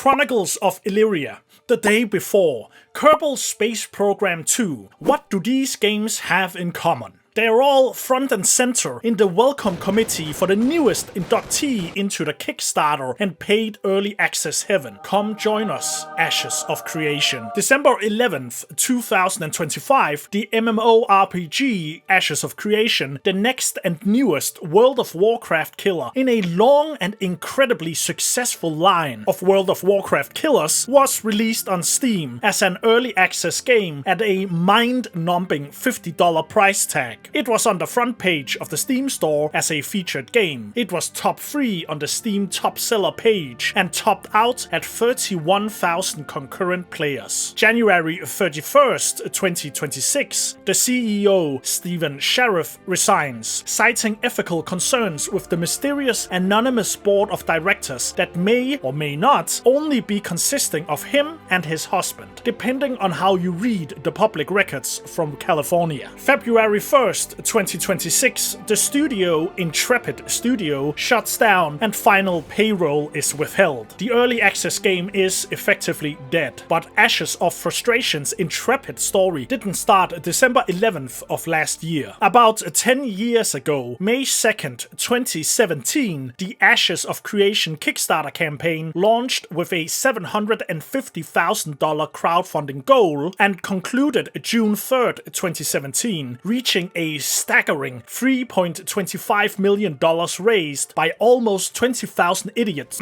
Chronicles of Elyria, The Day Before, Kerbal Space Program 2. What do these games have in common? They are all front and center in the welcome committee for the newest inductee into the Kickstarter and paid early access heaven. Come join us, Ashes of Creation. December 11th, 2025, the MMORPG Ashes of Creation, the next and newest World of Warcraft killer in a long and incredibly successful line of World of Warcraft killers, was released on Steam as an early access game at a mind-numbing $50 price tag. It was on the front page of the Steam store as a featured game. It was top 3 on the Steam top seller page and topped out at 31,000 concurrent players. January 31st, 2026, the CEO, Stephen Sheriff, resigns, citing ethical concerns with the mysterious anonymous board of directors that may or may not only be consisting of him and his husband, depending on how you read the public records from California. February 1st, 2026, the studio, Intrepid Studio, shuts down and final payroll is withheld. The early access game is effectively dead, but Ashes of Frustration's Intrepid story didn't start December 11th of last year. About 10 years ago, May 2nd, 2017, the Ashes of Creation Kickstarter campaign launched with a $750,000 crowdfunding goal and concluded June 3rd, 2017, reaching a staggering $3.25 million raised by almost 20,000 idiots.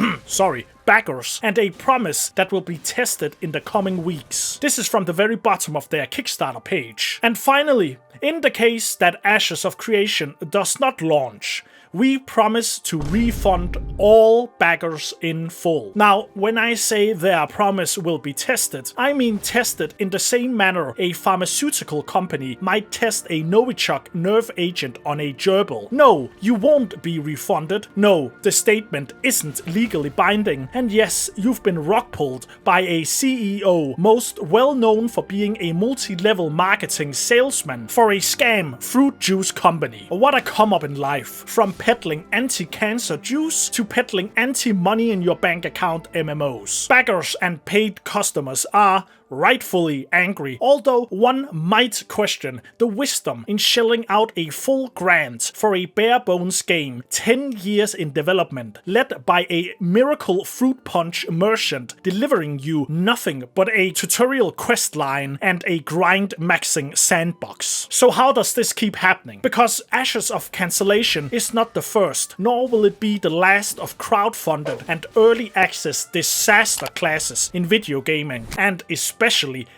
Backers, and a promise that will be tested in the coming weeks. This is from the very bottom of their Kickstarter page. And finally, in the case that Ashes of Creation does not launch, we promise to refund all backers in full. Now, when I say their promise will be tested, I mean tested in the same manner a pharmaceutical company might test a Novichok nerve agent on a gerbil. No, you won't be refunded. No, the statement isn't legally binding. And yes, you've been rock-pulled by a CEO most well known for being a multi-level marketing salesman for a scam fruit juice company. What a come up in life. From peddling anti-cancer juice to peddling anti-money in your bank account MMOs. Backers and paid customers are rightfully angry, although one might question the wisdom in shelling out a full grant for a bare-bones game 10 years in development, led by a miracle fruit punch merchant delivering you nothing but a tutorial quest line and a grind maxing sandbox. So how does this keep happening? Because Ashes of Cancellation is not the first, nor will it be the last of crowdfunded and early access disaster classes in video gaming, and especially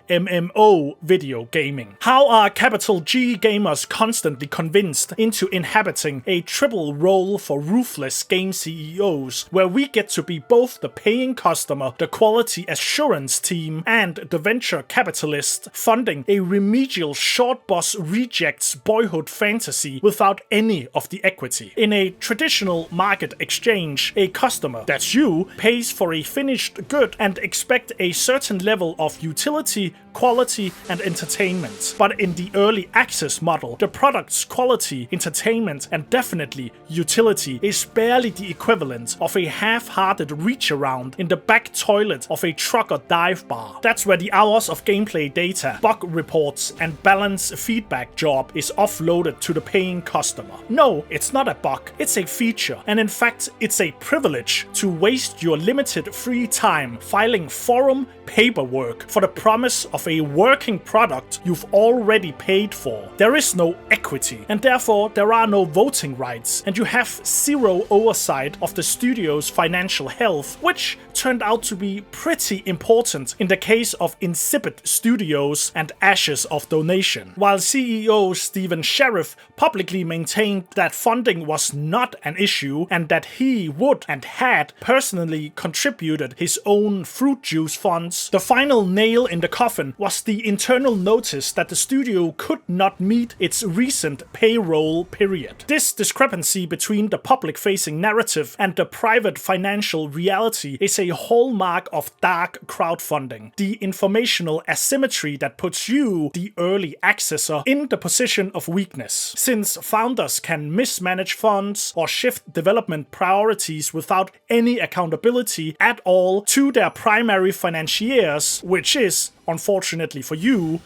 MMO video gaming. How are capital G gamers constantly convinced into inhabiting a triple role for ruthless game CEOs, where we get to be both the paying customer, the quality assurance team, and the venture capitalist funding a remedial short boss rejects boyhood fantasy without any of the equity? In a traditional market exchange, a customer, that's you, pays for a finished good and expect a certain level of utility, quality, and entertainment. But in the early access model, the product's quality, entertainment, and definitely utility is barely the equivalent of a half-hearted reach around in the back toilet of a truck or dive bar. That's where the hours of gameplay data, bug reports, and balance feedback job is offloaded to the paying customer. No, it's not a bug, it's a feature, and in fact, it's a privilege to waste your limited free time filing forum paperwork for the promise of a working product you've already paid for. There is no equity, and therefore there are no voting rights, and you have zero oversight of the studio's financial health, which turned out to be pretty important in the case of Insipid Studios and Ashes of Donation. While CEO Stephen Sheriff publicly maintained that funding was not an issue and that he would and had personally contributed his own fruit juice funds, the final nail in the coffin was the internal notice that the studio could not meet its recent payroll period. This discrepancy between the public-facing narrative and the private financial reality confidentiality is a hallmark of dark crowdfunding. The informational asymmetry that puts you, the early accessor, in the position of weakness, since founders can mismanage funds or shift development priorities without any accountability at all to their primary financiers, which is, unfortunately for you,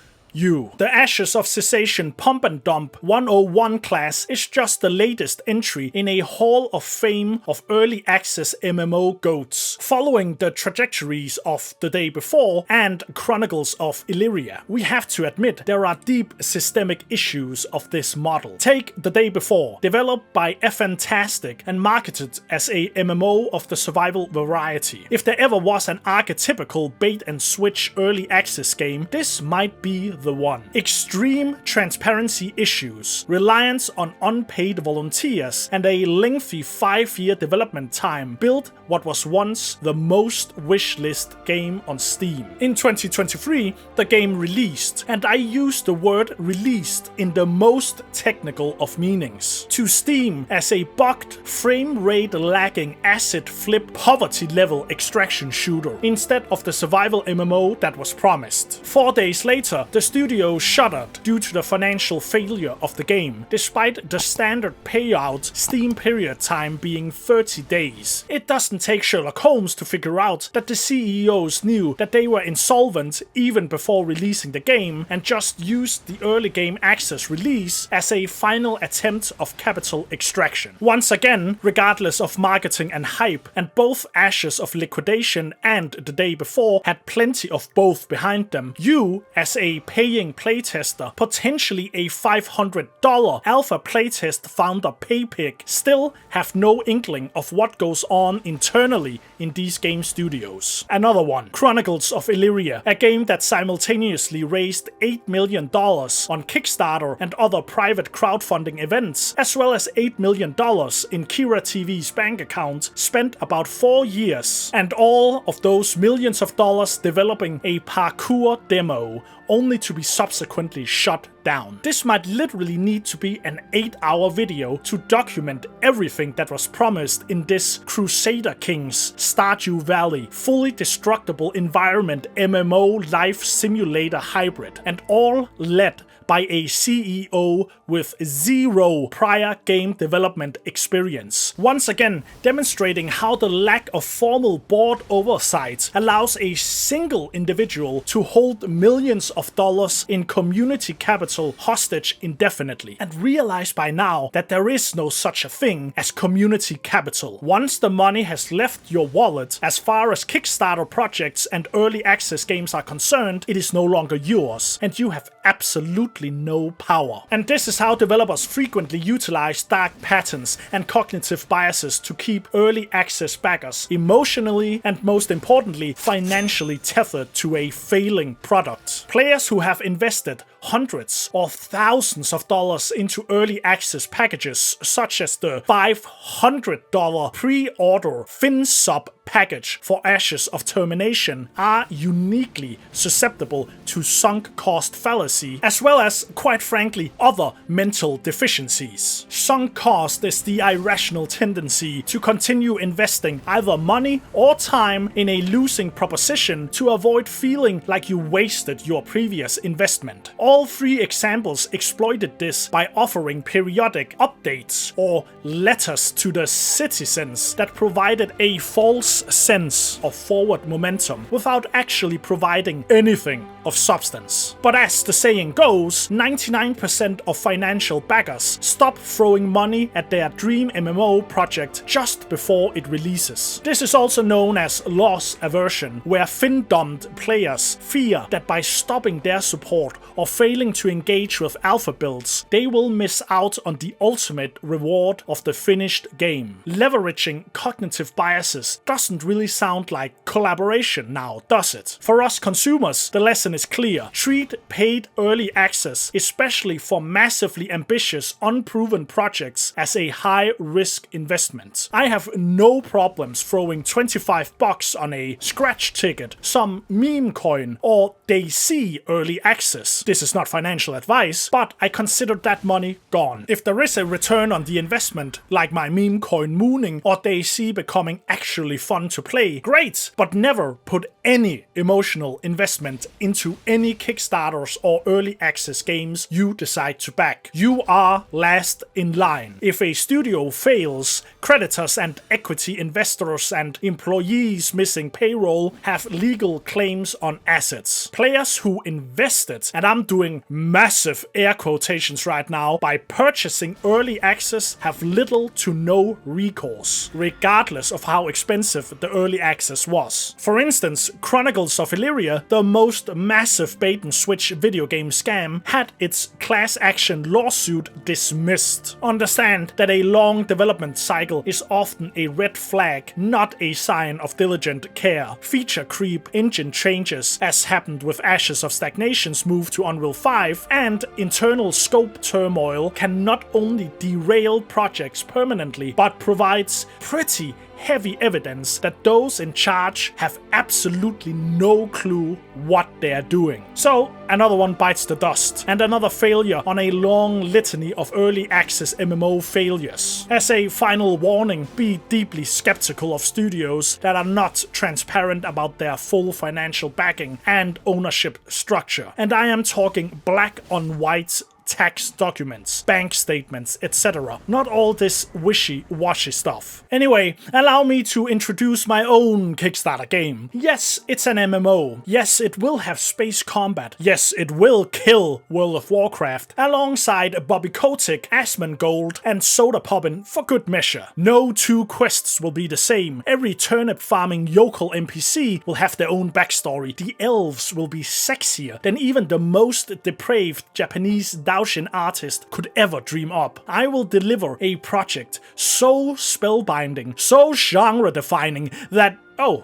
The Ashes of Cancellation Pump and Dump 101 class is just the latest entry in a hall of fame of early access MMO goats, following the trajectories of The Day Before and Chronicles of Elyria. We have to admit there are deep systemic issues of this model. Take The Day Before, developed by Fantastic and marketed as a MMO of the survival variety. If there ever was an archetypical bait and switch early access game, this might be the one. Extreme transparency issues, reliance on unpaid volunteers, and a lengthy 5-year development time built what was once the most wishlist game on Steam. In 2023, the game released, and I use the word released in the most technical of meanings, to Steam as a bugged, frame rate lagging, asset flip, poverty level extraction shooter, instead of the survival MMO that was promised. 4 days later, the studio shuttered due to the financial failure of the game, despite the standard payout Steam period time being 30 days. It doesn't take Sherlock Holmes to figure out that the CEOs knew that they were insolvent even before releasing the game and just used the early game access release as a final attempt of capital extraction. Once again, regardless of marketing and hype, and both Ashes of Liquidation and The Day Before had plenty of both behind them, you, as a paying playtester, potentially a $500 alpha playtest founder pay pick, still have no inkling of what goes on internally in these game studios. Another one, Chronicles of Elyria, a game that simultaneously raised $8 million on Kickstarter and other private crowdfunding events, as well as $8 million in Kira TV's bank account, spent about 4 years, and all of those millions of dollars developing a parkour demo, only to be subsequently shut down. This might literally need to be an 8-hour video to document everything that was promised in this Crusader Kings Stardew Valley fully destructible environment MMO life simulator hybrid, and all led by a CEO with 0 prior game development experience. Once again, demonstrating how the lack of formal board oversight allows a single individual to hold millions of dollars in community capital hostage indefinitely. And realize by now that there is no such a thing as community capital. Once the money has left your wallet, as far as Kickstarter projects and early access games are concerned, it is no longer yours, and you have absolutely no power. And this is how developers frequently utilize dark patterns and cognitive biases to keep early access backers emotionally and, most importantly, financially tethered to a failing product. Players who have invested hundreds or thousands of dollars into early access packages, such as the $500 pre-order FinSub package for Ashes of Termination, are uniquely susceptible to sunk cost fallacy, as well as, quite frankly, other mental deficiencies. Sunk cost is the irrational tendency to continue investing either money or time in a losing proposition to avoid feeling like you wasted your previous investment. All 3 examples exploited this by offering periodic updates or letters to the citizens that provided a false sense of forward momentum without actually providing anything of substance. But as the saying goes, 99% of financial backers stop throwing money at their dream MMO project just before it releases. This is also known as loss aversion, where fin-dumped players fear that by stopping their support or failing to engage with alpha builds, they will miss out on the ultimate reward of the finished game. Leveraging cognitive biases doesn't really sound like collaboration now, does it? For us consumers, the lesson is clear. Treat paid early access, especially for massively ambitious, unproven projects, as a high-risk investment. I have no problems throwing $25 on a scratch ticket, some meme coin, or DayZ early access. This is is not financial advice, but I considered that money gone. If there is a return on the investment, like my meme coin mooning or DayZ becoming actually fun to play, great, but never put any emotional investment into any Kickstarters or early access games you decide to back. You are last in line. If a studio fails, creditors and equity investors and employees missing payroll have legal claims on assets. Players who invested, and I'm doing massive air quotations right now, by purchasing early access have little to no recourse, regardless of how expensive the early access was. For instance, Chronicles of Elyria, the most massive bait and switch video game scam, had its class action lawsuit dismissed. Understand that a long development cycle is often a red flag, not a sign of diligent care. Feature creep, engine changes, as happened with Ashes of Stagnation's move to Unreal 5, and internal scope turmoil can not only derail projects permanently, but provides pretty heavy evidence that those in charge have absolutely no clue what they're doing. So another one bites the dust, and another failure on a long litany of early access MMO failures. As a final warning, be deeply skeptical of studios that are not transparent about their full financial backing and ownership structure. And I am talking black on white tax documents, bank statements, etc. Not all this wishy-washy stuff. Anyway, allow me to introduce my own Kickstarter game. Yes, it's an MMO. Yes, it will have space combat. Yes, it will kill World of Warcraft, alongside Bobby Kotick, Asmongold, and Soda Poppin' for good measure. No two quests will be the same. Every turnip farming yokel NPC will have their own backstory. The elves will be sexier than even the most depraved Japanese Daoshin artist could ever dream up. I will deliver a project so spellbinding, so genre-defining that... Oh,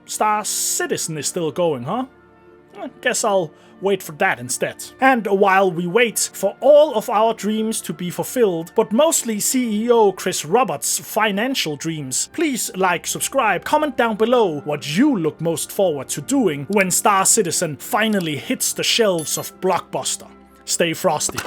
Star Citizen is still going, huh? I guess I'll wait for that instead. And while we wait for all of our dreams to be fulfilled, but mostly CEO Chris Roberts' financial dreams, please like, subscribe, comment down below what you look most forward to doing when Star Citizen finally hits the shelves of Blockbuster. Stay frosty.